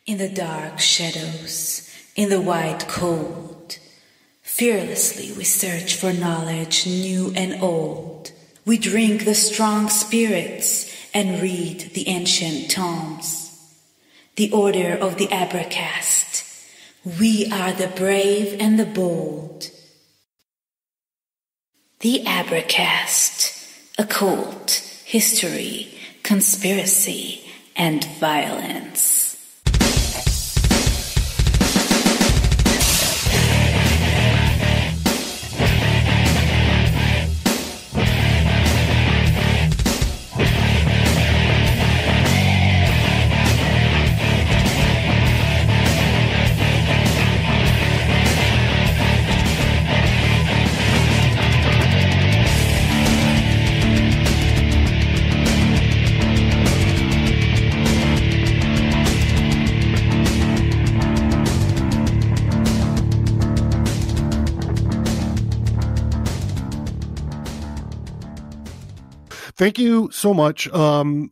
In the dark shadows, in the white cold, fearlessly we search for knowledge new and old. We drink the strong spirits and read the ancient tomes. The order of the Abracast. We are the brave and the bold. The Abracast. Occult, history, conspiracy, and violence. Thank you so much.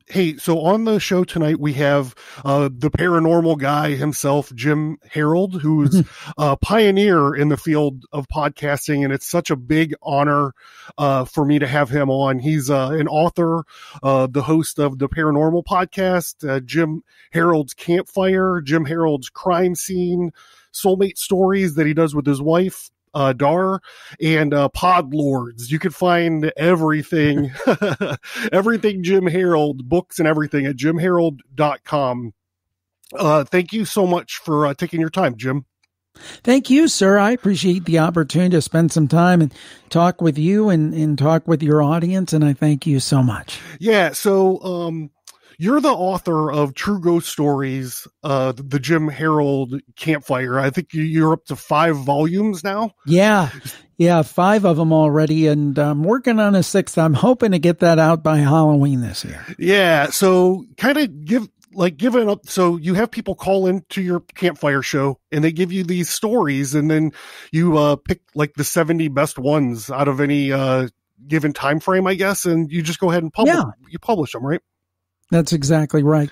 Hey, so on the show tonight, we have the paranormal guy himself, Jim Harold, who's a pioneer in the field of podcasting, and it's such a big honor for me to have him on. He's an author, the host of the Paranormal podcast, Jim Harold's Campfire, Jim Harold's Crime Scene, Soulmate Stories that he does with his wife, Dar, and Pod Lords. You can find everything, everything Jim Harold, books and everything at jimharold.com. Thank you so much for taking your time, Jim. Thank you, sir. I appreciate the opportunity to spend some time and talk with you and talk with your audience, and I thank you so much. Yeah, so you're the author of True Ghost Stories, the Jim Harold Campfire. I think you're up to 5 volumes now. Yeah, 5 of them already, and I'm working on a 6th. I'm hoping to get that out by Halloween this year. Yeah, so kind of give it up. So you have people call into your campfire show, and they give you these stories, and then you pick like the 70 best ones out of any given time frame, I guess, and you just go ahead and you publish them, right? That's exactly right.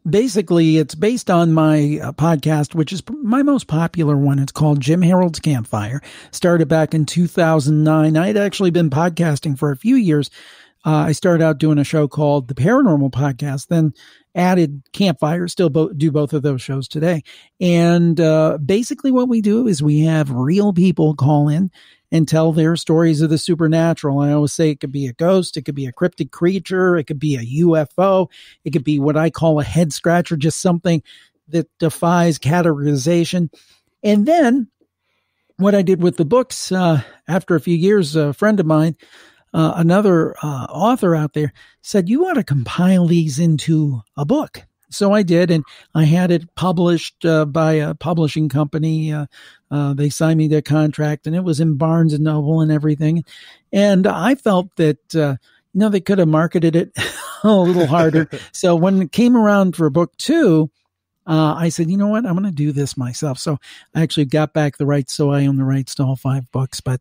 Basically, it's based on my podcast, which is my most popular one. It's called Jim Harold's Campfire. Started back in 2009. I'd actually been podcasting for a few years. I started out doing a show called the Paranormal Podcast, then added Campfire, still do both of those shows today. And basically what we do is we have real people call in and tell their stories of the supernatural. I always say it could be a ghost, it could be a cryptid creature, it could be a UFO, it could be what I call a head scratcher, just something that defies categorization. And then what I did with the books, after a few years, a friend of mine, another author out there, said, you ought to compile these into a book. So I did, and I had it published by a publishing company. They signed me their contract, and it was in Barnes and Noble and everything. And I felt that, they could have marketed it a little harder. So when it came around for book 2, I said, you know what, I'm going to do this myself. So I actually got back the rights, so I own the rights to all 5 books. But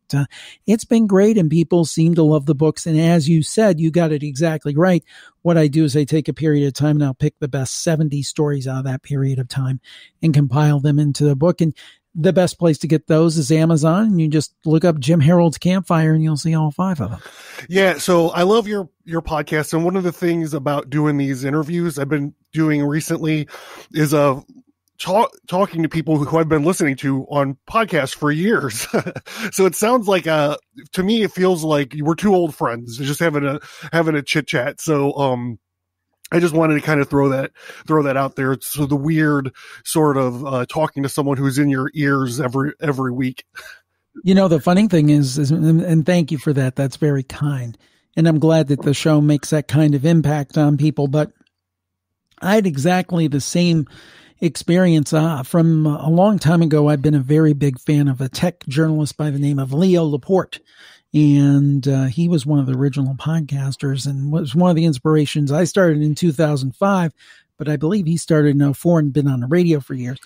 it's been great, and people seem to love the books. And as you said, you got it exactly right. What I do is I take a period of time, and I'll pick the best 70 stories out of that period of time and compile them into the book. And the best place to get those is Amazon, and you just look up Jim Harold's Campfire and you'll see all 5 of them. Yeah. So I love your podcast. And one of the things about doing these interviews I've been doing recently is, talking to people who I've been listening to on podcasts for years. So it sounds like, to me, it feels like we're 2 old friends just having a chit chat. So, I just wanted to kind of throw that out there. It's so the weird sort of talking to someone who's in your ears every week. The funny thing is, and thank you for that. That's very kind. And I'm glad that the show makes that kind of impact on people. But I had exactly the same experience from a long time ago. I've been a very big fan of a tech journalist by the name of Leo Laporte. And he was one of the original podcasters and was one of the inspirations. I started in 2005, but I believe he started in 2004 and been on the radio for years.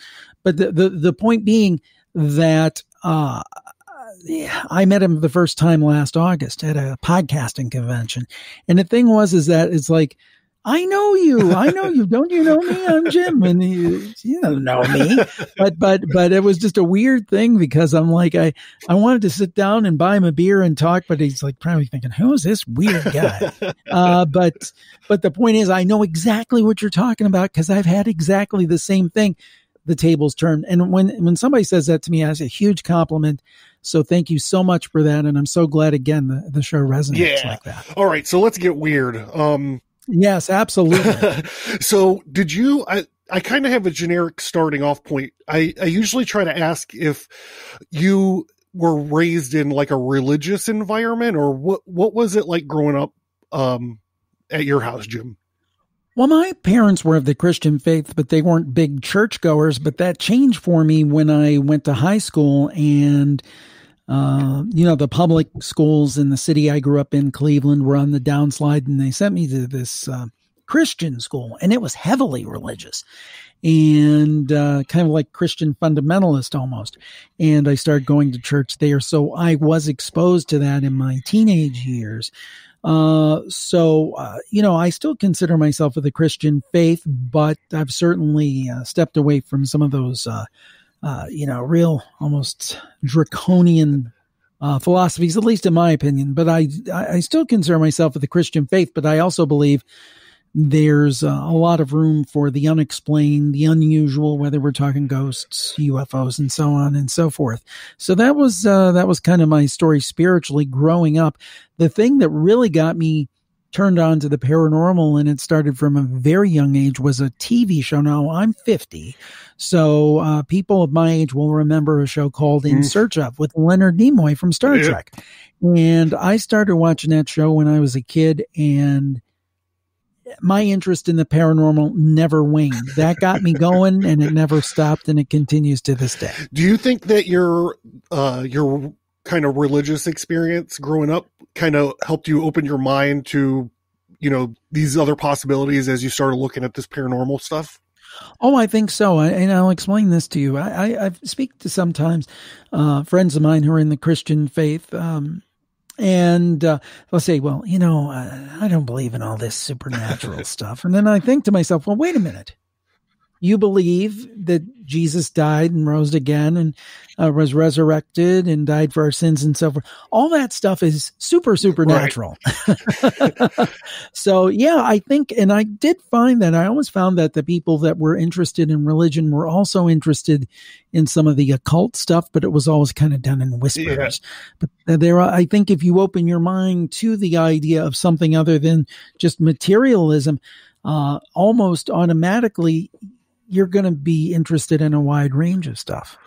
But the point being that I met him the first time last August at a podcasting convention. And the thing is that it's like I know you. Don't you know me? I'm Jim. And you don't know me. But it was just a weird thing because I'm like, I wanted to sit down and buy him a beer and talk, but he's like probably thinking, who is this weird guy? But the point is, I know exactly what you're talking about because I've had exactly the same thing. The tables turned. And when somebody says that to me, that's a huge compliment. So thank you so much for that. And I'm so glad again, the show resonates like that. All right. So let's get weird. Yes, absolutely. So did you, I kind of have a generic starting off point. I usually try to ask if you were raised in like a religious environment or what was it like growing up, at your house, Jim? Well, my parents were of the Christian faith, but they weren't big churchgoers, but that changed for me when I went to high school and, the public schools in the city I grew up in, Cleveland, were on the downslide, and they sent me to this Christian school, and it was heavily religious and kind of like Christian fundamentalist almost. And I started going to church there, so I was exposed to that in my teenage years. I still consider myself of the Christian faith, but I've certainly stepped away from some of those real almost draconian philosophies, at least in my opinion. But I still consider myself of the Christian faith, but I also believe there's a lot of room for the unexplained, the unusual, whether we're talking ghosts, UFOs, and so on and so forth. So that was kind of my story spiritually growing up. The thing that really got me turned on to the paranormal, and it started from a very young age, was a TV show. Now, I'm 50, so people of my age will remember a show called In Search Of with Leonard Nimoy from Star Trek. And I started watching that show when I was a kid, and my interest in the paranormal never waned. That got me going, and it never stopped, and it continues to this day. Do you think that your kind of religious experience growing up kind of helped you open your mind to, these other possibilities as you started looking at this paranormal stuff? Oh, I think so. And I'll explain this to you. I speak to sometimes friends of mine who are in the Christian faith, and they'll say, well, I don't believe in all this supernatural stuff. And then I think to myself, well, wait a minute. You believe that Jesus died and rose again and was resurrected and died for our sins and so forth. All that stuff is supernatural. Right. So, yeah, I think, and I did find that I always found that the people that were interested in religion were also interested in some of the occult stuff, but it was always kind of done in whispers. Yeah. But I think if you open your mind to the idea of something other than just materialism, almost automatically, you're going to be interested in a wide range of stuff.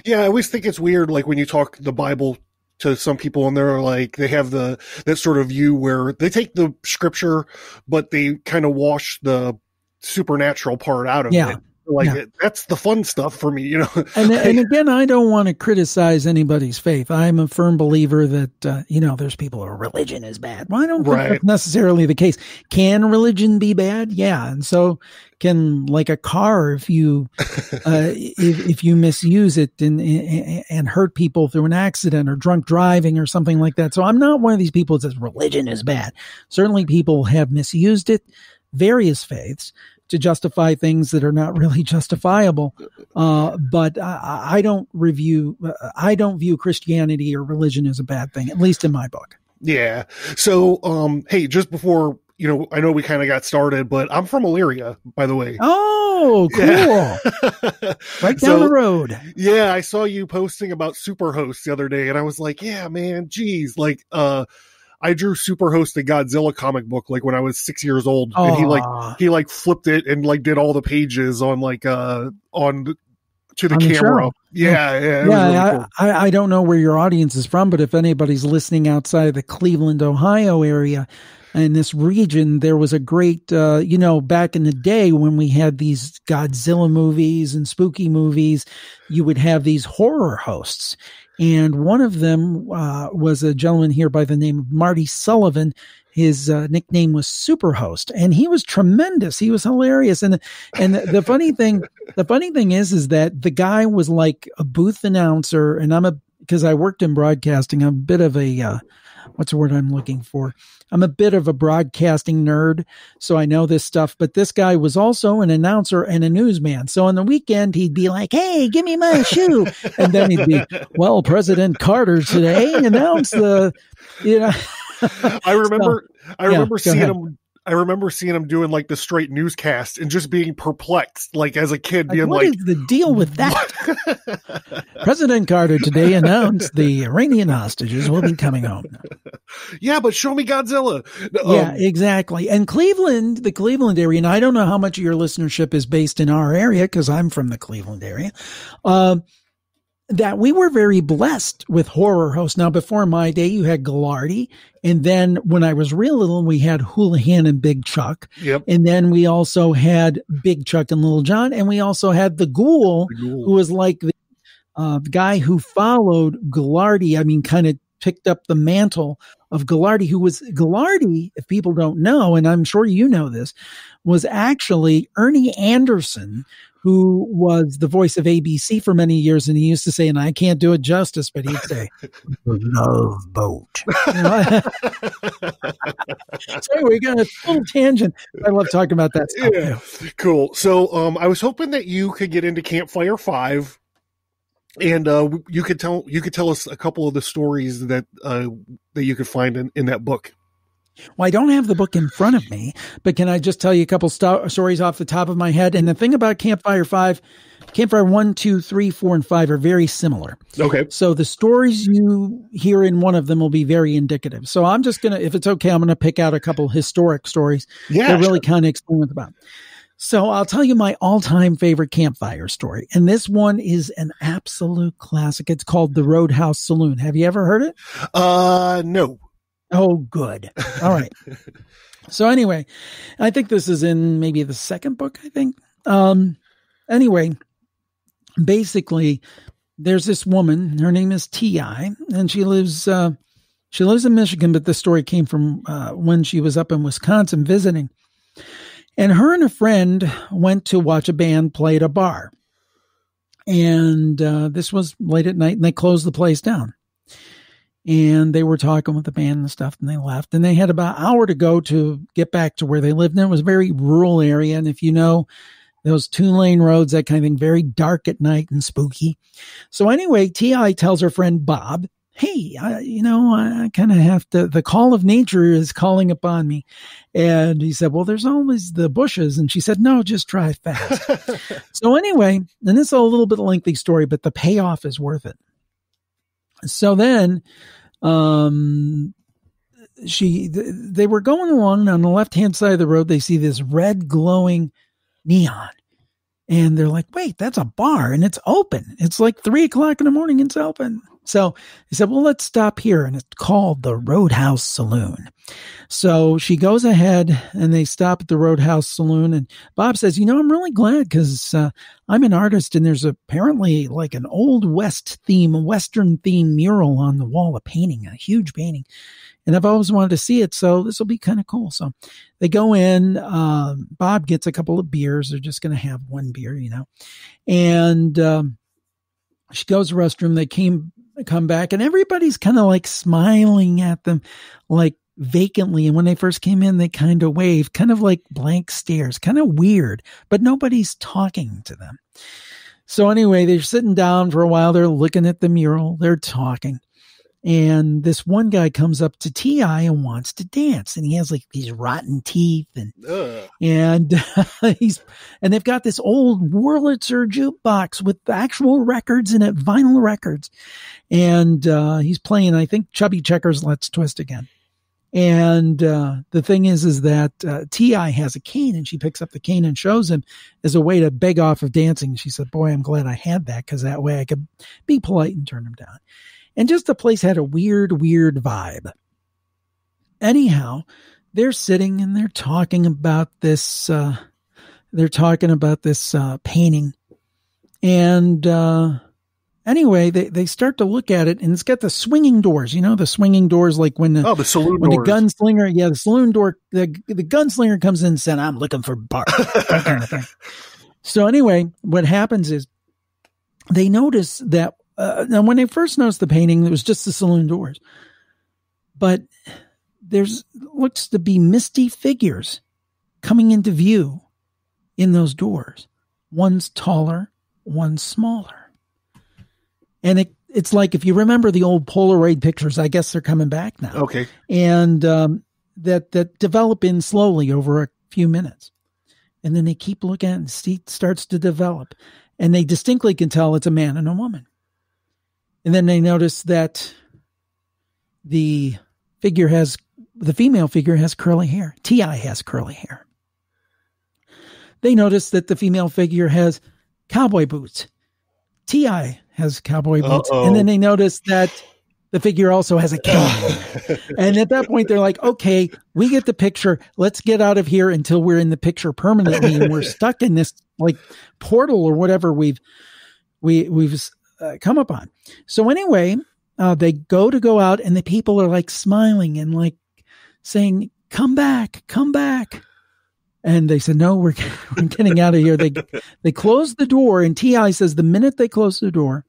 Yeah, I always think it's weird, like when you talk the Bible to some people and they're like, they have that sort of view where they take the scripture, but they kind of wash the supernatural part out of it. Like that's the fun stuff for me, And again, I don't want to criticize anybody's faith. I'm a firm believer that, there's people who are religion is bad. Well, I don't think that's necessarily the case. Can religion be bad? Yeah. And so can, like a car, if you, if you misuse it and hurt people through an accident or drunk driving or something like that. So I'm not one of these people that says religion is bad. Certainly people have misused it, various faiths, to justify things that are not really justifiable. But I don't view Christianity or religion as a bad thing, at least in my book. Yeah. So, hey, just before, I know we kind of got started, but I'm from Elyria, by the way. Oh, cool. Yeah. Right down the road. Yeah. I saw you posting about Superhost the other day and I was like, yeah, man, geez. Like, I drew Superhost, the Godzilla comic book, like when I was 6 years old, and he flipped it and like did all the pages on to the camera. Yeah. It was really cool. I don't know where your audience is from, but if anybody's listening outside of the Cleveland, Ohio area, in this region, there was a great, back in the day when we had these Godzilla movies and spooky movies, you would have these horror hosts. And one of them was a gentleman here by the name of Marty Sullivan. His nickname was Superhost, and he was tremendous. He was hilarious. And the funny thing is that the guy was like a booth announcer, and because I worked in broadcasting, I'm a bit of a what's the word I'm looking for? I'm a bit of a broadcasting nerd, so I know this stuff, but this guy was also an announcer and a newsman. So on the weekend, he'd be like, hey, give me my shoe. And then he'd be, well, President Carter today announced the, I remember seeing ahead. him. I remember seeing him doing like the straight newscast and just being perplexed, like as a kid, being what is the deal with that? President Carter today announced the Iranian hostages will be coming home. Yeah, but show me Godzilla. Yeah, exactly. And the Cleveland area, and I don't know how much of your listenership is based in our area because I'm from the Cleveland area. That we were very blessed with horror hosts. Now, before my day, you had Ghilardi. And then when I was real little, we had Houlihan and Big Chuck. Yep. And then we also had Big Chuck and Little John. And we also had the Ghoul, who was like the guy who followed Ghilardi. I mean, kind of picked up the mantle of Ghilardi, Ghilardi, if people don't know, and I'm sure you know this, was actually Ernie Anderson, who was the voice of ABC for many years. And he used to say, and I can't do it justice, but he'd say, Love Boat. So anyway, we got a little tangent. I love talking about that stuff. Yeah, cool. So I was hoping that you could get into Campfire 5. And you could tell us a couple of the stories that you could find in that book. Well, I don't have the book in front of me, but can I just tell you a couple stories off the top of my head? And the thing about Campfire 5, Campfire 1, 2, 3, 4, and 5 are very similar. Okay. So the stories you hear in one of them will be very indicative. So I'm just going to, if it's okay, I'm going to pick out a couple historic stories that really kind of explain what it's about. So I'll tell you my all-time favorite campfire story. And this one is an absolute classic. It's called the Roadhouse Saloon. Have you ever heard it? No. Oh, good. All right. So anyway, I think this is in maybe the second book, I think. Anyway, basically, there's this woman. Her name is T.I., and she lives in Michigan, but the story came from when she was up in Wisconsin visiting. And her and a friend went to watch a band play at a bar. And this was late at night, and they closed the place down. And they were talking with the band and stuff, and they left. And they had about an hour to go to get back to where they lived. And it was a very rural area. And if you know those 2-lane roads, that kind of thing, very dark at night and spooky. So anyway, T.I. tells her friend Bob, hey, I kind of have to, the call of nature is calling upon me. And he said, well, there's always the bushes. And she said, no, just drive fast. So anyway, and this is a little bit lengthy story, but the payoff is worth it. So then, they were going along, and on the left-hand side of the road, they see this red glowing neon. And they're like, wait, that's a bar and it's open. It's like 3:00 in the morning. It's open. So he said, well, let's stop here. And it's called the Roadhouse Saloon. So she goes ahead and they stop at the Roadhouse Saloon. And Bob says, I'm really glad because I'm an artist and there's apparently like an old Western theme mural on the wall, a huge painting. And I've always wanted to see it. So this will be kind of cool. So they go in, Bob gets a couple of beers. They're just going to have one beer, and she goes to the restroom. They come back and everybody's kind of like smiling at them like vacantly. And when they first came in, they kind of waved, kind of like blank stares, kind of weird, but nobody's talking to them. So anyway, they're sitting down for a while. They're looking at the mural. They're talking. And this one guy comes up to T.I. and wants to dance. And he has like these rotten teeth and they've got this old Wurlitzer jukebox with actual records in it, vinyl records. And he's playing, I think, Chubby Checker's Let's Twist Again. And the thing is that T.I. has a cane, and she picks up the cane and shows him as a way to beg off of dancing. She said, boy, I'm glad I had that because that way I could be polite and turn him down. And just the place had a weird vibe. Anyhow, they're sitting and they're talking about this, painting. And, anyway, they start to look at it, and it's got the swinging doors, the swinging doors, like when the saloon when doors. The gunslinger, the saloon door, the gunslinger comes in and said, I'm looking for Bart, that kind of thing. So anyway, what happens is they notice that, now when they first noticed the painting, it was just the saloon doors. but there's looks to be misty figures coming into view in those doors. One's taller, one's smaller. And it's like, if you remember the old Polaroid pictures, I guess they're coming back now. Okay. And that develop in slowly over a few minutes. And then they keep looking at it, and it starts to develop. And they distinctly can tell it's a man and a woman. And then they notice that the female figure has curly hair. T.I. has curly hair. They notice that the female figure has cowboy boots. T.I. has cowboy boots. Uh-oh. And then they notice that the figure also has a cane. And at that point, they're like, okay, we get the picture. Let's get out of here until we're in the picture permanently. And we're stuck in this like portal or whatever we've come upon. So anyway, they go out, and the people are like smiling and like saying, come back. And they said, no, we're getting out of here. They closed the door, and T.I. says the minute they closed the door,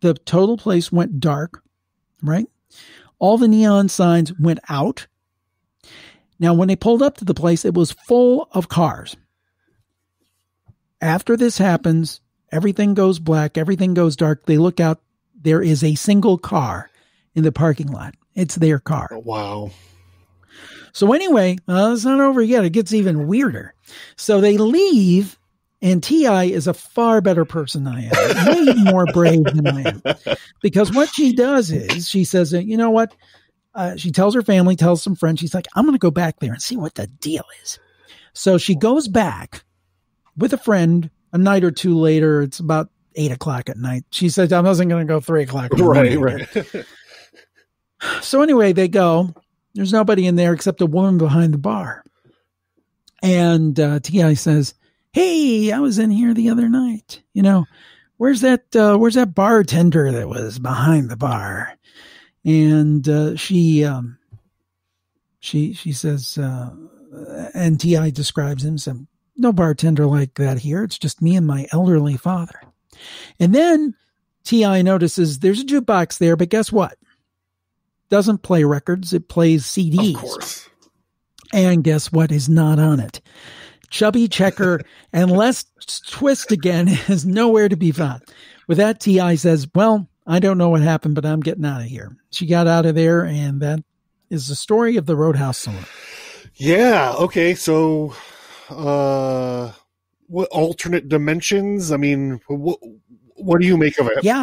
the total place went dark, right? All the neon signs went out. Now, when they pulled up to the place, it was full of cars. After this happens, everything goes black, everything goes dark. They look out. There is a single car in the parking lot. It's their car. Oh, wow. So anyway, it's not over yet. It gets even weirder. So they leave, and T.I. is a far better person than I am, way more brave than I am. Because what she does is she says, you know what? She tells her family, tells some friends. She's like, I'm going to go back there and see what the deal is. So she goes back with a friend a night or two later. It's about 8:00 at night. She said, I wasn't going to go 3:00. Right. So anyway, they go. There's nobody in there except a woman behind the bar. And T.I. says, hey, I was in here the other night. You know, where's that bartender that was behind the bar? And she says, and T.I. describes him, said, no bartender like that here. It's just me and my elderly father. And then T.I. notices there's a jukebox there, but guess what? Doesn't play records. It plays CDs. Of course. And guess what is not on it? Chubby Checker and Les Twist again is nowhere to be found. With that, T.I. says, well, I don't know what happened, but I'm getting out of here. She got out of there, and that is the story of the Roadhouse Saloon. Yeah. Okay. So, what alternate dimensions? I mean, what do you make of it? Yeah.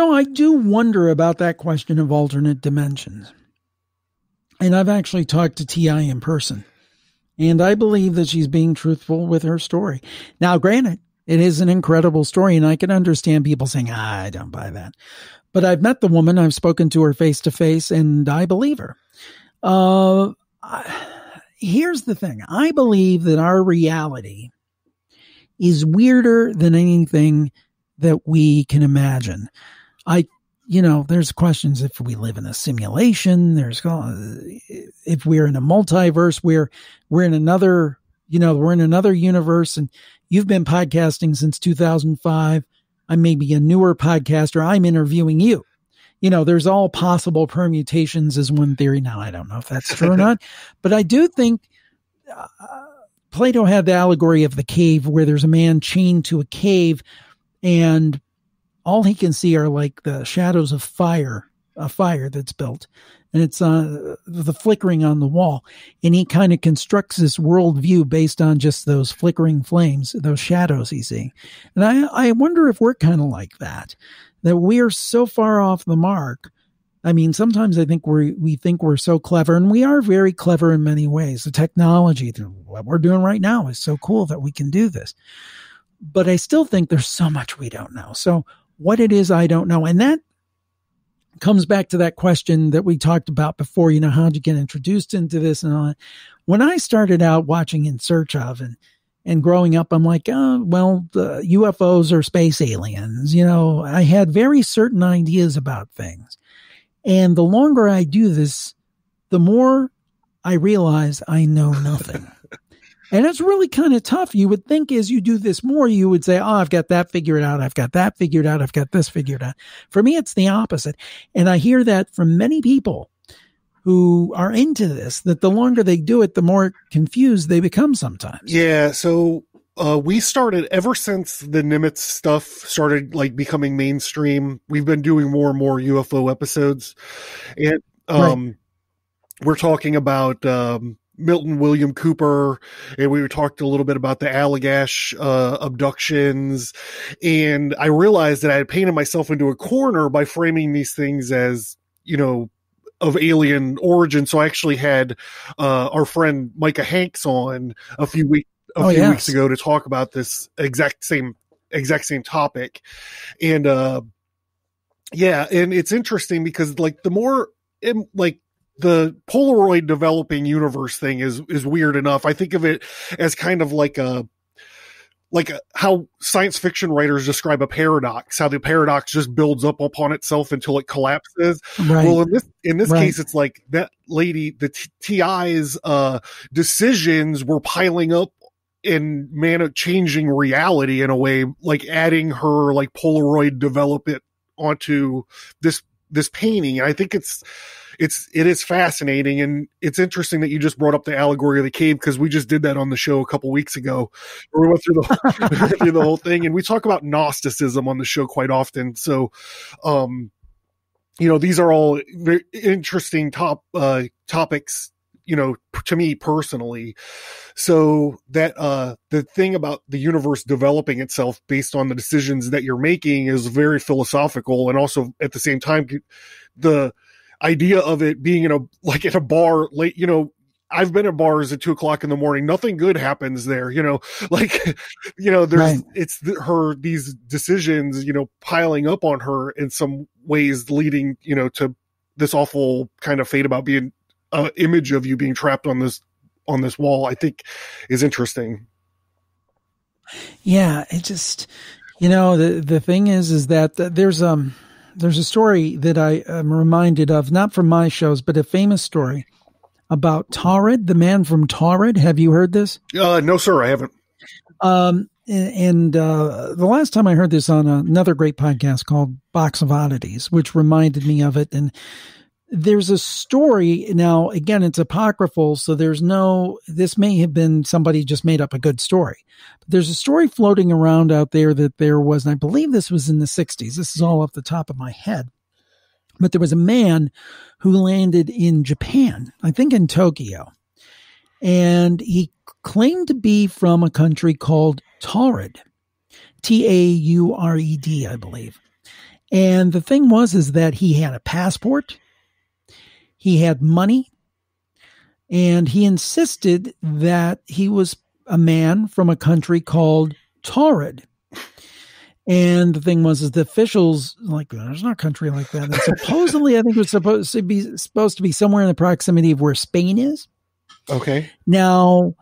I do wonder about that question of alternate dimensions. And I've actually talked to T.I. in person. And I believe that she's being truthful with her story. Now, granted, it is an incredible story, and I can understand people saying, I don't buy that. But I've met the woman, I've spoken to her face to face, and I believe her. Here's the thing. I believe that our reality is weirder than anything that we can imagine. There's questions if we live in a simulation, if we're in a multiverse, we're in another universe, and you've been podcasting since 2005. I may be a newer podcaster. I'm interviewing you. There's all possible permutations is one theory. Now, I don't know if that's true or not, but I do think Plato had the allegory of the cave where there's a man chained to a cave, and all he can see are like the shadows of a fire that's built, and it's the flickering on the wall. And he kind of constructs this worldview based on just those flickering flames, those shadows he's seeing. And I wonder if we're kind of like that we're so far off the mark. I mean, sometimes I think we think we're so clever, and we are very clever in many ways. The technology, what we're doing right now is so cool that we can do this. But I still think there's so much we don't know. So what it is, I don't know. And that comes back to that question that we talked about before, how'd you get introduced into this and all that. When I started out watching In Search of and growing up, I'm like, the UFOs are space aliens. I had very certain ideas about things. And the longer I do this, the more I realize I know nothing. And it's really kind of tough. You would think as you do this more, you would say, oh, I've got that figured out. I've got that figured out. I've got this figured out. For me, it's the opposite. And I hear that from many people who are into this, that the longer they do it, the more confused they become sometimes. Yeah. So we started, ever since the Nimitz stuff started like becoming mainstream, we've been doing more and more UFO episodes. And we're talking about Milton William Cooper, and we talked a little bit about the Allagash abductions. And I realized that I had painted myself into a corner by framing these things as, of alien origin. So I actually had our friend Micah Hanks on a few weeks ago to talk about this exact same topic. And and it's interesting because like the more the Polaroid developing universe thing is weird enough. I think of it as kind of like how science fiction writers describe a paradox, how the paradox just builds up upon itself until it collapses. Right. Well, in this case, it's like that lady, the TI's decisions were piling up and changing reality in a way, like adding her like Polaroid development onto this painting. And I think it is fascinating, and it's interesting that you just brought up the allegory of the cave, because we just did that on the show a couple weeks ago, where we went through the whole thing, and we talk about Gnosticism on the show quite often. So, these are all very interesting topics, to me personally. So that the thing about the universe developing itself based on the decisions that you're making is very philosophical, and also at the same time, the idea of it being in a bar late, I've been at bars at 2:00 in the morning. Nothing good happens there, there's, it's these decisions, piling up on her in some ways, leading, to this awful kind of fate about being an image of you being trapped on this wall, I think is interesting. Yeah. It just, the thing is that there's a story that I am reminded of, not from my shows, but a famous story about Torrid, the man from Torrid. Have you heard this? No, sir, I haven't. The last time I heard this on another great podcast called Box of Oddities, which reminded me of it. And there's a story. Now, again, it's apocryphal, so this may have been somebody just made up a good story. But there's a story floating around out there that there was, and I believe this was in the 60s. This is all off the top of my head. But there was a man who landed in Japan, I think in Tokyo. And he claimed to be from a country called Torrid. Taured, I believe. And the thing is that he had a passport. He had money, and he insisted that he was a man from a country called Torrid. And the thing is the officials like, there's no country like that. And supposedly, I think it was supposed to be somewhere in the proximity of where Spain is. Okay. Now,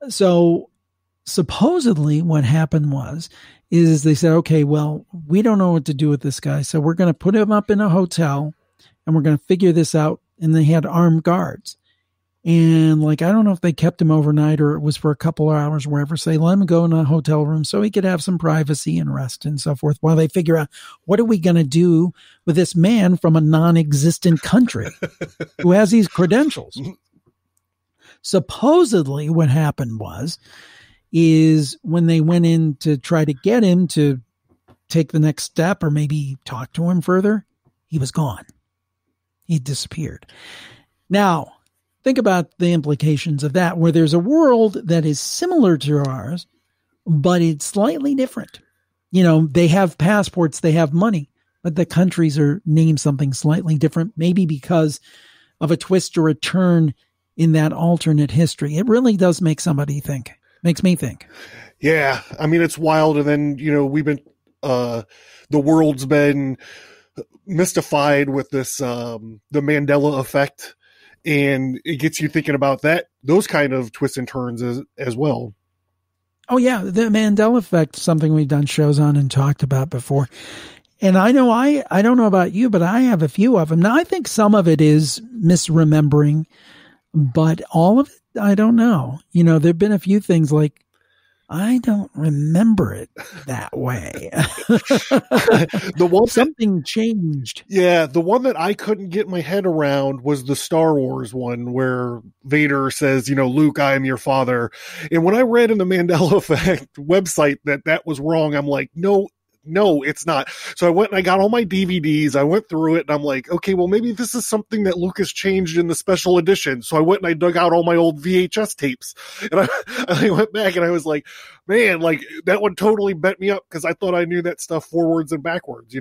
so supposedly what happened is they said, okay, well, we don't know what to do with this guy, so we're going to put him up in a hotel, and we're going to figure this out. And they had armed guards. And I don't know if they kept him overnight or it was for a couple of hours or wherever. So they let him go in a hotel room so he could have some privacy and rest and so forth while they figure out, what are we going to do with this man from a non-existent country who has these credentials? Supposedly what happened is when they went in to try to get him to take the next step or maybe talk to him further, he was gone. He disappeared. Now, think about the implications of that, where there's a world that is similar to ours, but it's slightly different. They have passports, they have money, but the countries are named something slightly different, maybe because of a twist or a turn in that alternate history. It really does make somebody think. Makes me think. Yeah. I mean, it's wild. And then, we've been, the world's been mystified with this the Mandela Effect, and it gets you thinking about those kind of twists and turns as well. Oh yeah, the Mandela Effect, something we've done shows on and talked about before. And I know I don't know about you, but I have a few of them. Now I think some of it is misremembering, but all of it I don't know. There've been a few things like, I don't remember it that way. Something changed. Yeah, the one that I couldn't get my head around was the Star Wars one where Vader says, Luke, I am your father. And when I read in the Mandela Effect website that was wrong, I'm like, no, it's not. So I went and I got all my DVDs. I went through it and I'm like, okay, well, maybe this is something that Lucas changed in the special edition. So I went and I dug out all my old VHS tapes and I went back and I was like, man, like that one totally bent me up because I thought I knew that stuff forwards and backwards,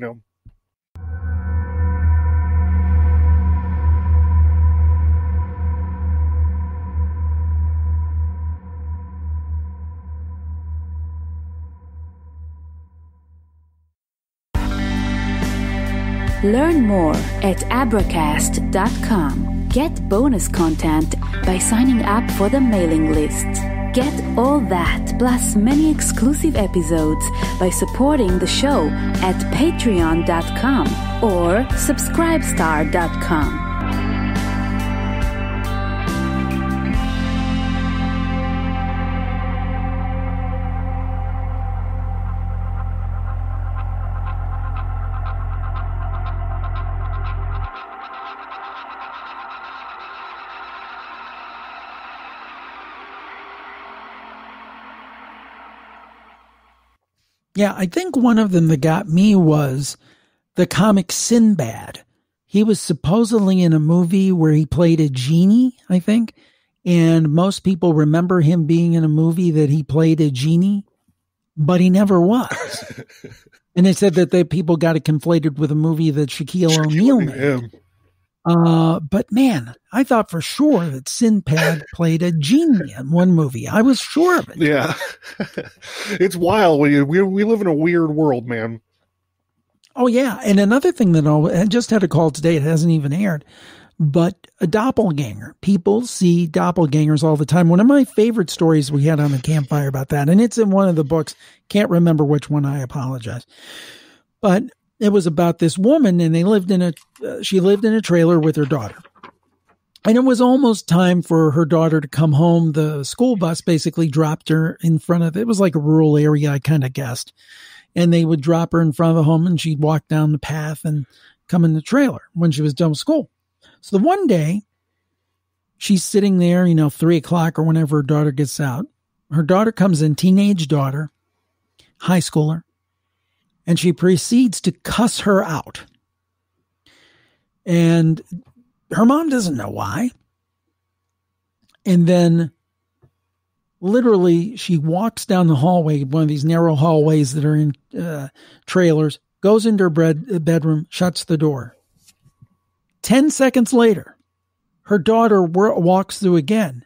Learn more at abracast.com. Get bonus content by signing up for the mailing list. Get all that plus many exclusive episodes by supporting the show at patreon.com or subscribestar.com. Yeah, I think one of them that got me was the comic Sinbad. He was supposedly in a movie where he played a genie, I think. And most people remember him being in a movie that he played a genie, but he never was. And they said that people got it conflated with a movie that Shaquille O'Neal made. But man, I thought for sure that Sinbad played a genie in one movie. I was sure of it. Yeah. It's wild. We live in a weird world, man. Oh yeah. And another thing that I just had a call today. It hasn't even aired, but a doppelganger. People see doppelgangers all the time. One of my favorite stories we had on the campfire about that, and it's in one of the books. Can't remember which one. I apologize. But it was about this woman, and she lived in a trailer with her daughter. And it was almost time for her daughter to come home. The school bus basically dropped her in front of it. It was like a rural area, I kind of guessed. And they would drop her in front of the home, and she'd walk down the path and come in the trailer when she was done with school. So the one day, she's sitting there, 3:00 or whenever her daughter gets out. Her daughter comes in, teenage daughter, high schooler. And she proceeds to cuss her out. And her mom doesn't know why. And then literally she walks down the hallway, one of these narrow hallways that are in trailers, goes into her bedroom, shuts the door. 10 seconds later, her daughter walks through again.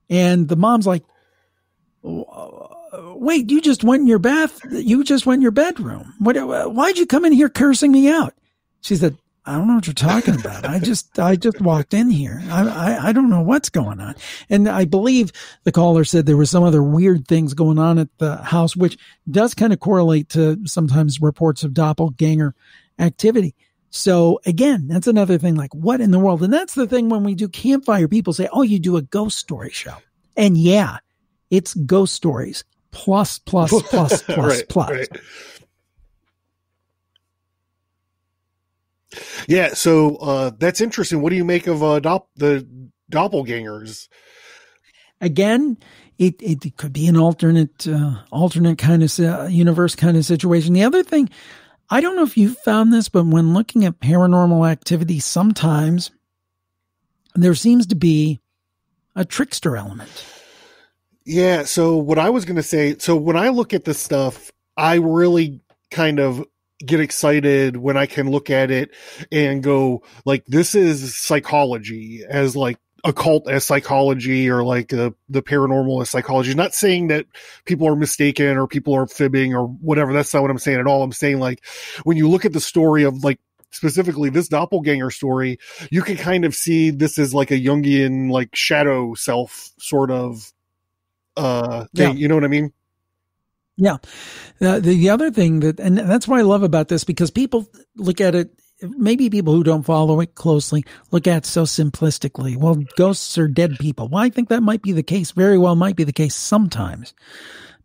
And the mom's like, wait, you just went in your bedroom. Why'd you come in here cursing me out? She said, I don't know what you're talking about. I just walked in here. I don't know what's going on. And I believe the caller said there were some other weird things going on at the house, which does kind of correlate to sometimes reports of doppelganger activity. So again, that's another thing, like what in the world? And that's the thing when we do campfire, people say, oh, you do a ghost story show. And yeah, it's ghost stories. Plus. Right. Yeah, so that's interesting. What do you make of the doppelgangers? Again, it could be an alternate kind of universe kind of situation. The other thing, I don't know if you've found this, but when looking at paranormal activity, sometimes there seems to be a trickster element. Yeah, so what I was going to say, so when I look at this stuff, I really kind of get excited when I can look at it and go, like, this is psychology, as like occult as psychology, or like the paranormal as psychology. Not saying that people are mistaken or people are fibbing or whatever. That's not what I'm saying at all. I'm saying, like, when you look at the story of, like, specifically this doppelganger story, you can kind of see this is like a Jungian, like, shadow self sort of thing. Yeah. You know what I mean? Yeah. The other thing and that's what I love about this, because people look at it maybe people who don't follow it closely look at so simplistically. Well, ghosts are dead people. Well, I think that might be the case. Very well might be the case sometimes.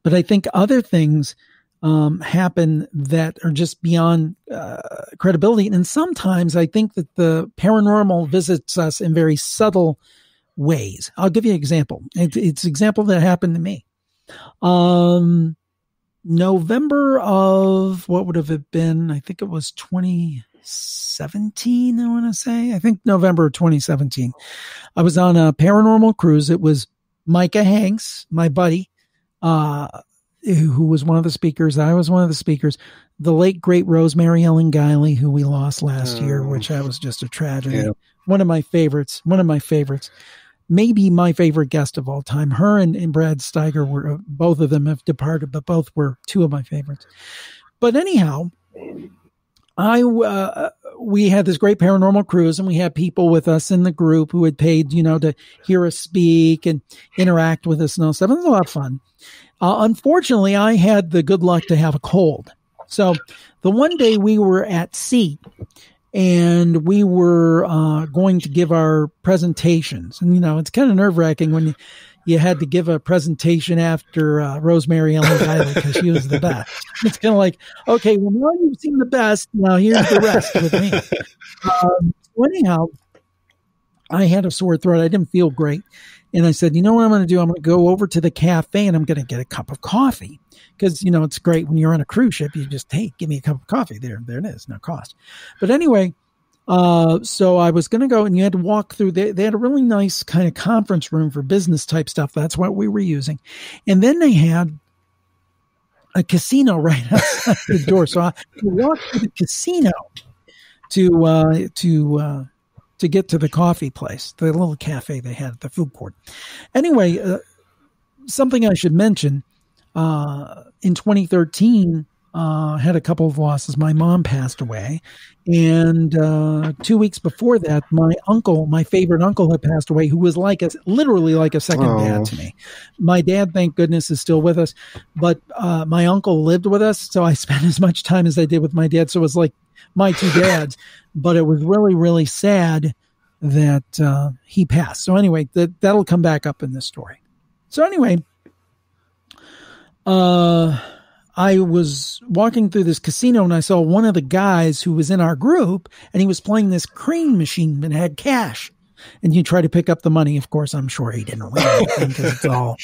But I think other things happen that are just beyond credibility. And sometimes I think that the paranormal visits us in very subtle ways. I'll give you an example. It's an example that happened to me. November of, what would have it been? I think it was 2017, I want to say. I think November 2017. I was on a paranormal cruise. It was Micah Hanks, my buddy, who was one of the speakers. I was one of the speakers. The late, great Rosemary Ellen Guiley, who we lost last year, which that was just a tragedy. Yeah. One of my favorites. Maybe my favorite guest of all time. Her and Brad Steiger were, both of them have departed, but both were two of my favorites. But anyhow, we had this great paranormal cruise, and we had people with us in the group who had paid, to hear us speak and interact with us and all stuff. It was a lot of fun. Unfortunately, I had the good luck to have a cold. So the one day we were at sea, and we were going to give our presentations. And, it's kind of nerve-wracking when you had to give a presentation after Rosemary Ellen Guiley, because she was the best. It's kind of like, okay, well, now you've seen the best. Now here's the rest with me. So anyhow, I had a sore throat. I didn't feel great. And I said, you know what I'm going to do? I'm going to go over to the cafe, and I'm going to get a cup of coffee. Because, it's great when you're on a cruise ship. You just, hey, give me a cup of coffee. There it is. No cost. But anyway, so I was going to go, and you had to walk through. They had a really nice kind of conference room for business type stuff. That's what we were using. And then they had a casino right outside the door. So I walked to the casino to get to the coffee place, the little cafe they had at the food court. Anyway, something I should mention, in 2013, had a couple of losses. My mom passed away, and 2 weeks before that, my favorite uncle had passed away, who was literally like a second dad to me. My dad, thank goodness, is still with us, but my uncle lived with us, so I spent as much time as I did with my dad. So it was like my two dads, but it was really, really sad that he passed. So anyway, that'll come back up in this story. So anyway, I was walking through this casino, and I saw one of the guys who was in our group, and he was playing this crane machine that had cash. And you try to pick up the money. Of course, I'm sure he didn't win anything, because it's all,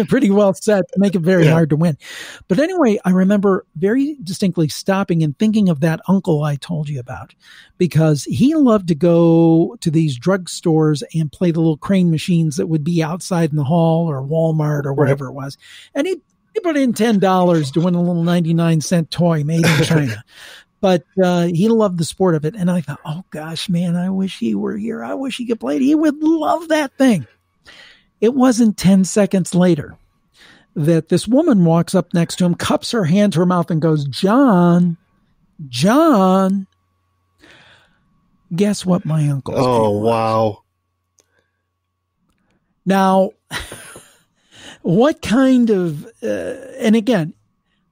pretty well set to make it very hard to win. But anyway, I remember very distinctly stopping and thinking of that uncle I told you about, because he loved to go to these drugstores and play the little crane machines that would be outside in the hall or Walmart or whatever it was. And he put in $10 to win a little 99-cent toy made in China. But he loved the sport of it. And I thought, oh, gosh, man, I wish he were here. I wish he could play it. He would love that thing. It wasn't 10 seconds later that this woman walks up next to him, cups her hand to her mouth, and goes, John. Guess what my uncle's name was? Wow. Now, what kind of, and again,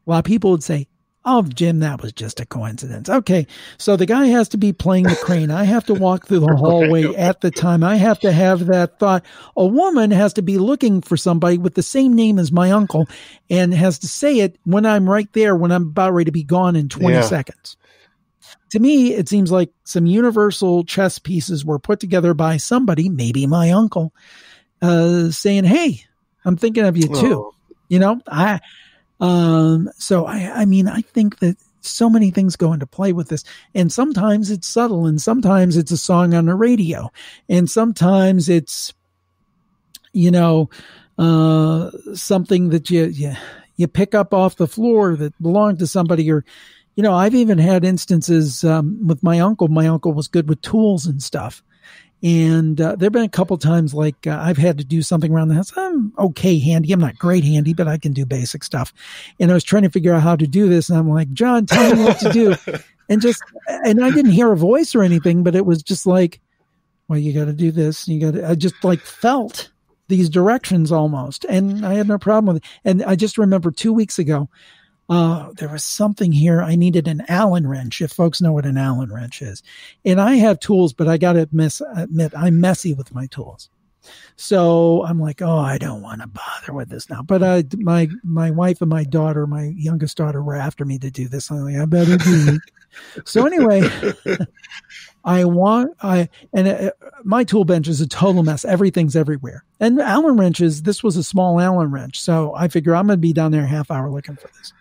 a lot of people would say, oh, Jim, that was just a coincidence. Okay, so the guy has to be playing the crane. I have to walk through the hallway at the time. I have to have that thought. A woman has to be looking for somebody with the same name as my uncle and has to say it when I'm right there, when I'm about ready to be gone in 20 seconds. To me, it seems like some universal chess pieces were put together by somebody, maybe my uncle, saying, hey, I'm thinking of you too. So I mean, I think that so many things go into play with this, and sometimes it's subtle, and sometimes it's a song on the radio, and sometimes it's, something that you pick up off the floor that belonged to somebody, or, I've even had instances, with my uncle. My uncle was good with tools and stuff. And there've been a couple times like I've had to do something around the house. I'm okay handy. I'm not great handy, but I can do basic stuff. And I was trying to figure out how to do this. And I'm like, John, tell me what to do. And I didn't hear a voice or anything, but it was just like, well, you got to do this. I just like felt these directions almost. And I had no problem with it. And I just remember 2 weeks ago, there was something here. I needed an Allen wrench, if folks know what an Allen wrench is. And I have tools, but I got to admit, I'm messy with my tools. So I'm like, oh, I don't want to bother with this now. But my wife and my daughter, my youngest daughter, were after me to do this. I'm like, I better do it. So anyway, my tool bench is a total mess. Everything's everywhere. And Allen wrenches, this was a small Allen wrench. So I figure I'm going to be down there a half hour looking for this.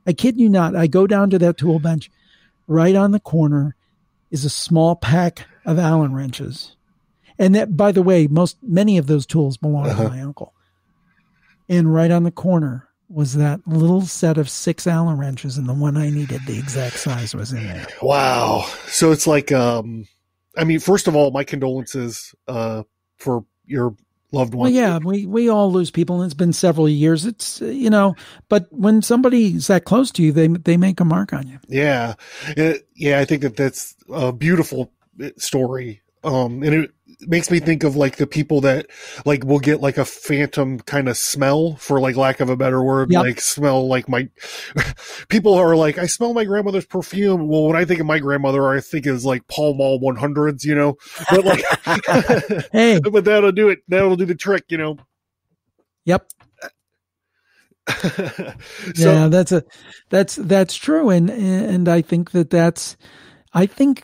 I kid you not. I go down to that tool bench. Right on the corner is a small pack of Allen wrenches. And that, by the way, many of those tools belong to my uncle. And right on the corner was that little set of 6 Allen wrenches, and the one I needed, the exact size, was in there. Wow. So it's like, first of all, my condolences for your loved one. Well, yeah, we all lose people, and it's been several years. It's, but when somebody's that close to you, they make a mark on you. Yeah. I think that's a beautiful story. And it makes me think of like the people that like will get like a phantom kind of smell, for like lack of a better word, like smell like people are like, I smell my grandmother's perfume. Well, when I think of my grandmother, I think is like Pall Mall 100s, but like, hey, but that'll do it. That'll do the trick, Yep. So, yeah, that's true. And I think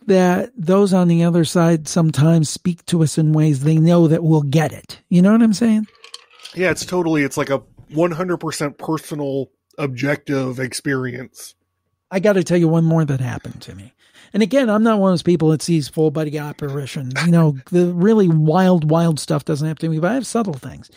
that those on the other side sometimes speak to us in ways they know that we'll get it. You know what I'm saying? Yeah, it's like a 100% personal, objective experience. I got to tell you one more that happened to me. And again, I'm not one of those people that sees full body apparitions. The really wild stuff doesn't happen to me, but I have subtle things.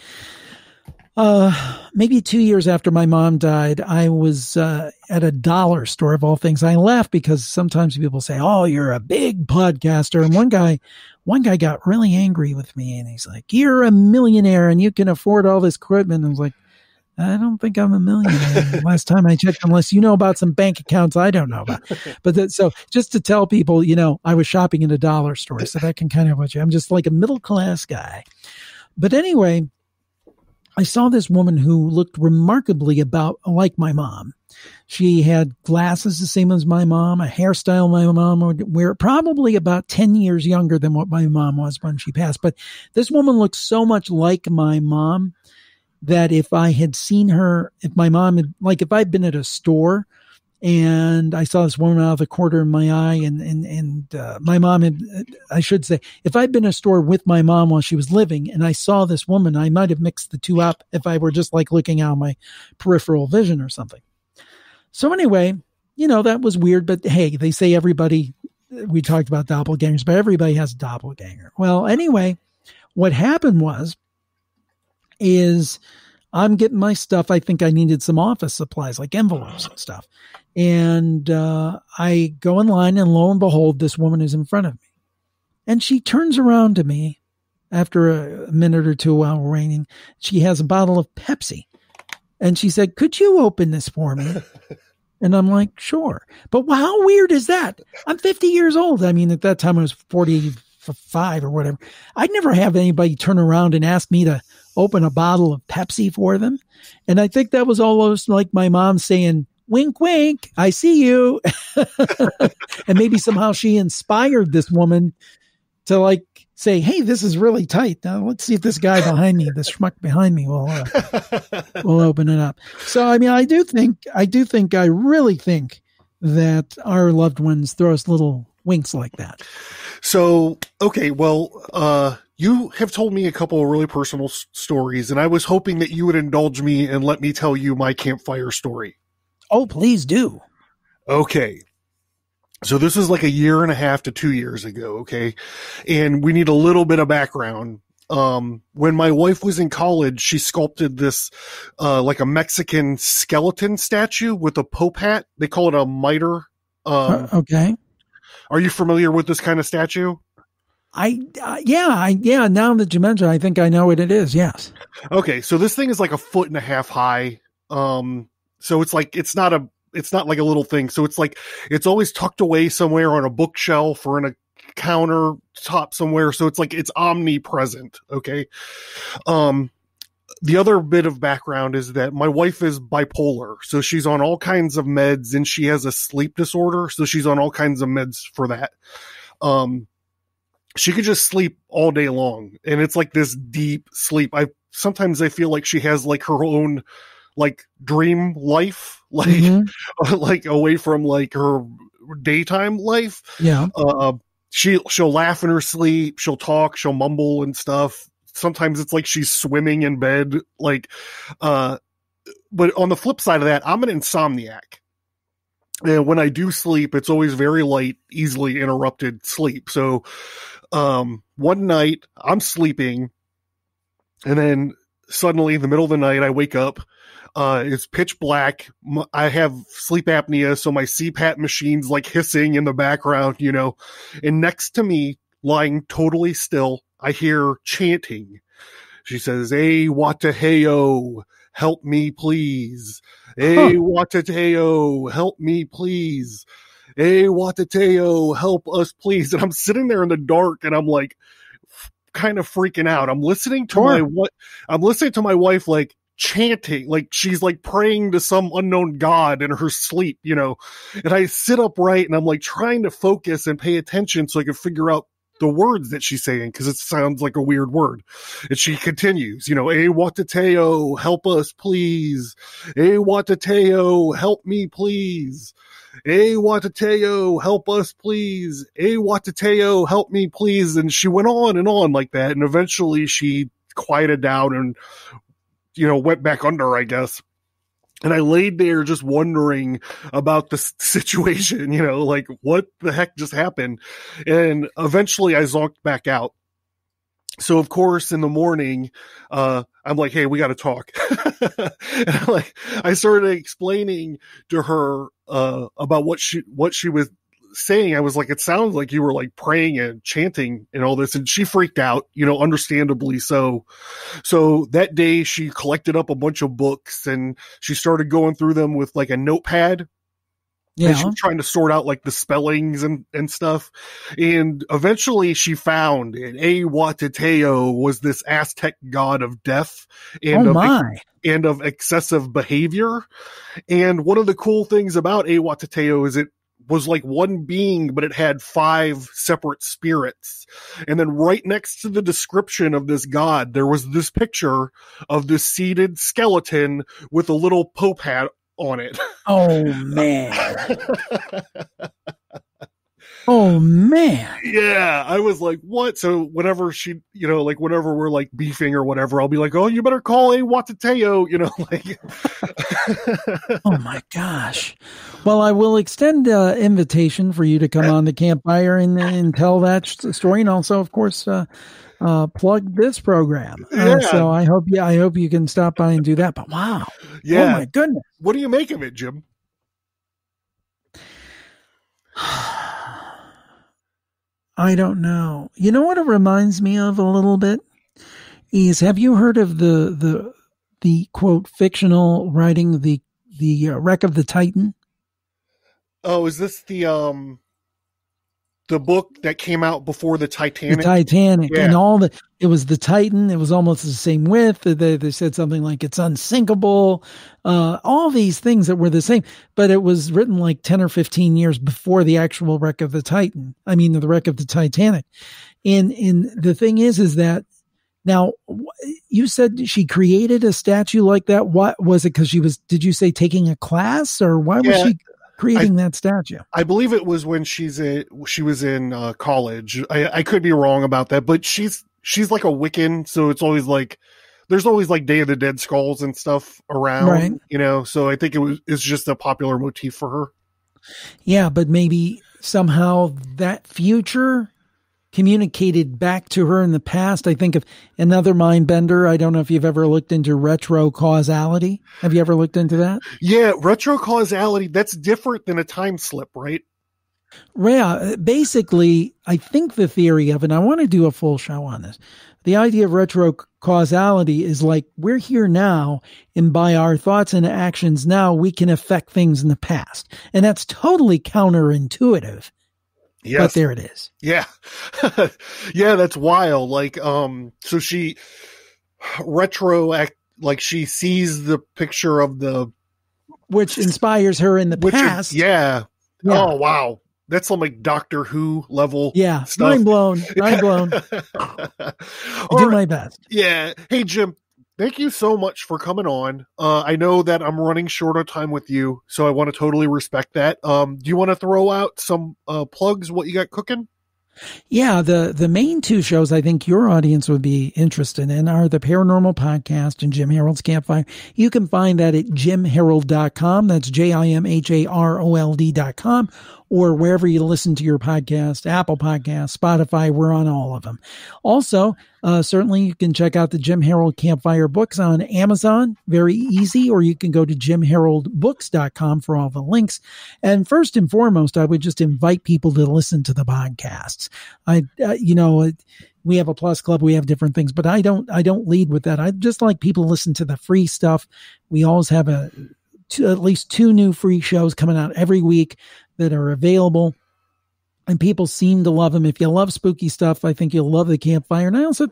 Maybe 2 years after my mom died, I was at a dollar store of all things. I laugh because sometimes people say, "Oh, you're a big podcaster." And one guy got really angry with me, and he's like, "You're a millionaire and you can afford all this equipment." And I was like, "I don't think I'm a millionaire." Last time I checked, unless you know about some bank accounts I don't know about. But so just to tell people, I was shopping in a dollar store, so that can kind of I'm just like a middle class guy. But anyway, I saw this woman who looked remarkably like my mom. She had glasses the same as my mom, a hairstyle my mom would wear, probably about 10 years younger than what my mom was when she passed. But this woman looked so much like my mom that if I had seen her, if I'd been at a store and I saw this woman out of the corner of my eye and my mom I should say, if I'd been in a store with my mom while she was living and I saw this woman, I might have mixed the two up if I were just like looking out my peripheral vision or something. So anyway, that was weird, but hey, they say we talked about doppelgangers, but everybody has a doppelganger. Well, anyway, what happened is I'm getting my stuff. I think I needed some office supplies like envelopes and stuff. And I go in line, and lo and behold, this woman is in front of me. And she turns around to me after a minute or two while waiting. She has a bottle of Pepsi. And she said, "Could you open this for me?" And I'm like, "Sure." But how weird is that? I'm 50 years old. I mean, at that time I was 45 or whatever. I'd never have anybody turn around and ask me to open a bottle of Pepsi for them. And I think that was almost like my mom saying, "Wink, wink, I see you." And maybe somehow she inspired this woman to say, "Hey, this is really tight. Now let's see if this guy behind me, this schmuck behind me will open it up." So, I mean, I really think that our loved ones throw us little winks like that. So, okay, well, you have told me a couple of really personal stories, and I was hoping that you would indulge me and let me tell you my campfire story. Oh, please do. Okay. So this is like 1.5 to 2 years ago. Okay. And we need a little bit of background. When my wife was in college, she sculpted this, like a Mexican skeleton statue with a Pope hat. They call it a mitre. Okay. Are you familiar with this kind of statue? Yeah. Now that you mention it, I think I know what it is. Yes. Okay. So this thing is like 1.5 feet high. So it's not like a little thing. So it's always tucked away somewhere on a bookshelf or in a countertop somewhere. So it's omnipresent. Okay. the other bit of background is that my wife is bipolar. So she's on all kinds of meds, and she has a sleep disorder. So she's on all kinds of meds for that. She could just sleep all day long, and it's like this deep sleep. Sometimes I feel like she has like her own like dream life, like like away from like her daytime life. Yeah. She'll laugh in her sleep, she'll talk, she'll mumble and stuff. Sometimes it's like she's swimming in bed, like but on the flip side of that, I'm an insomniac. And when I do sleep, it's always very light, easily interrupted sleep. So one night I'm sleeping, and then suddenly in the middle of the night I wake up. It's pitch black. I have sleep apnea, so my CPAP machine's like hissing in the background, you know. And next to me, lying totally still, I hear chanting. She says, "Hey, Wataheo, help me, please. Hey, Watateo, help me, please. Hey, Watateo, help us, please." And I'm sitting there in the dark, and I'm like, kind of freaking out. I'm listening to my wife, like chanting, like she's like praying to some unknown god in her sleep, you know. And I sit upright, and I'm like trying to focus and pay attention so I can figure out the words that she's saying, because it sounds like a weird word. And she continues, you know, "Hey, Watateo, help us, please. Hey, Watateo, help me, please. Hey, Watateo, help us, please. Hey, Watateo, help me, please." And she went on and on like that. And eventually she quieted down and, you know, went back under, I guess. And I laid there just wondering about the situation, you know, like what the heck just happened. And eventually I zonked back out. So of course in the morning, I'm like, "Hey, we got to talk." And I started explaining to her, about what she was saying. I was like, "It sounds like you were like praying and chanting and all this." And she freaked out, you know, understandably so. So that day she collected up a bunch of books, and she started going through them with like a notepad. Yeah. And she was trying to sort out like the spellings and stuff. And eventually she found Watateo was this Aztec god of death and of excessive behavior. And one of the cool things about Watateo is it was like one being, but it had 5 separate spirits. And then right next to the description of this god, there was this picture of this seated skeleton with a little Pope hat on it. Oh, man. Oh, man. Yeah. I was like, what? So whenever she, you know, like whenever we're like beefing or whatever, I'll be like, "Oh, you better call Watateo," you know, like. Oh my gosh. Well, I will extend an invitation for you to come on the Campfire and tell that story. And also, of course, plug this program. So I hope you can stop by and do that. But wow. Yeah. Oh my goodness. What do you make of it, Jim? I don't know. You know what it reminds me of a little bit is, have you heard of the quote fictional writing, the Wreck of the Titan? Oh, is this the book that came out before the Titanic? The Titanic, yeah. And it was the Titan. It was almost the same width. They said something like it's unsinkable. All these things that were the same, but it was written like 10 or 15 years before the actual wreck of the Titan. I mean, the wreck of the Titanic. And the thing is that now you said she created a statue like that. What was it? Because did you say taking a class, or why was she creating that statue? I believe it was when she was in college. I could be wrong about that, but she's like a Wiccan, so it's always like there's always like Day of the Dead skulls and stuff around, right? You know. So I think it's just a popular motif for her. Yeah, but maybe somehow that future communicated back to her in the past. I think of another mind bender. I don't know if you've ever looked into retro causality. Have you ever looked into that? Yeah, retro causality. That's different than a time slip, right? Yeah, basically, I think the theory of, and I want to do a full show on this, the idea of retro causality is like we're here now, and by our thoughts and actions now, we can affect things in the past. And that's totally counterintuitive. Yes. But there it is. Yeah. Yeah, that's wild. Like, so like she sees the picture of the, which inspires her in the past. Yeah. Oh, wow. That's some like Doctor Who level. Yeah. Stuff. Mind blown. I do my best. Yeah. Hey, Jim, thank you so much for coming on. I know that I'm running short on time with you, so I want to totally respect that. Do you want to throw out some plugs, what you got cooking? Yeah, the main two shows I think your audience would be interested in are the Paranormal Podcast and Jim Harold's Campfire. You can find that at jimharold.com. That's JIMHAROLD.com, or wherever you listen to your podcast, Apple Podcasts, Spotify, we're on all of them. Also, certainly you can check out the Jim Harold Campfire books on Amazon, very easy, or you can go to jimharoldbooks.com for all the links. And first and foremost, I would just invite people to listen to the podcasts. We have a Plus Club, we have different things, but I don't lead with that. I just like people to listen to the free stuff. We always have at least 2 new free shows coming out every week that are available, and people seem to love them. If you love spooky stuff, I think you'll love the Campfire. And I also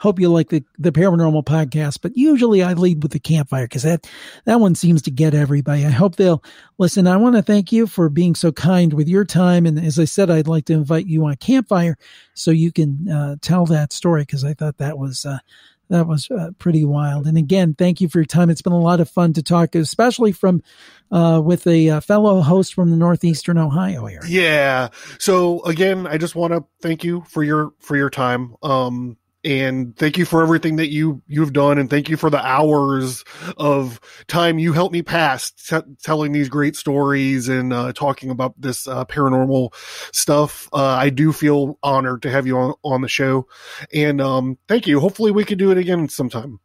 hope you like the Paranormal Podcast, but usually I lead with the Campfire because that one seems to get everybody. I hope they'll listen. I want to thank you for being so kind with your time. And as I said, I'd like to invite you on Campfire so you can tell that story, because I thought that was pretty wild. And again, thank you for your time. It's been a lot of fun to talk, especially with a fellow host from the Northeastern Ohio area. Yeah. So again, I just want to thank you for your time. And thank you for everything that you've done. And thank you for the hours of time you helped me pass telling these great stories and talking about this paranormal stuff. I do feel honored to have you on the show. And thank you. Hopefully we could do it again sometime.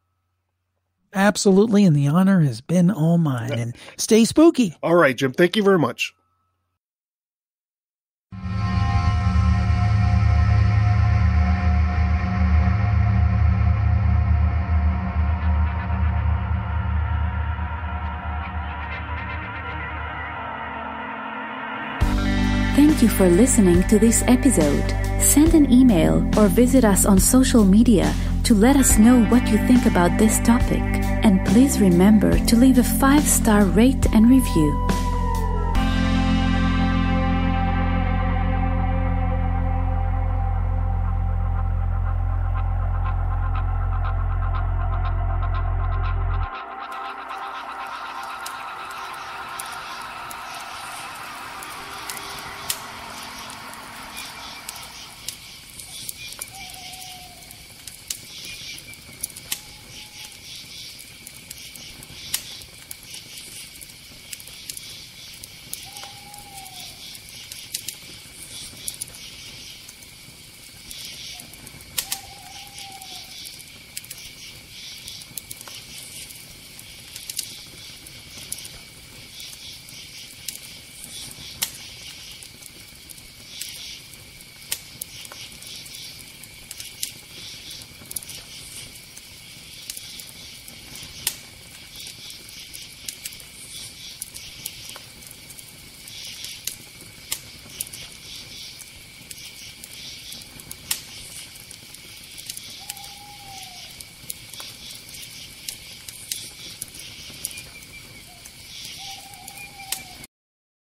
Absolutely. And the honor has been all mine. And stay spooky. All right, Jim. Thank you very much. Thank you for listening to this episode. Send an email or visit us on social media to let us know what you think about this topic. And please remember to leave a 5-star rate and review.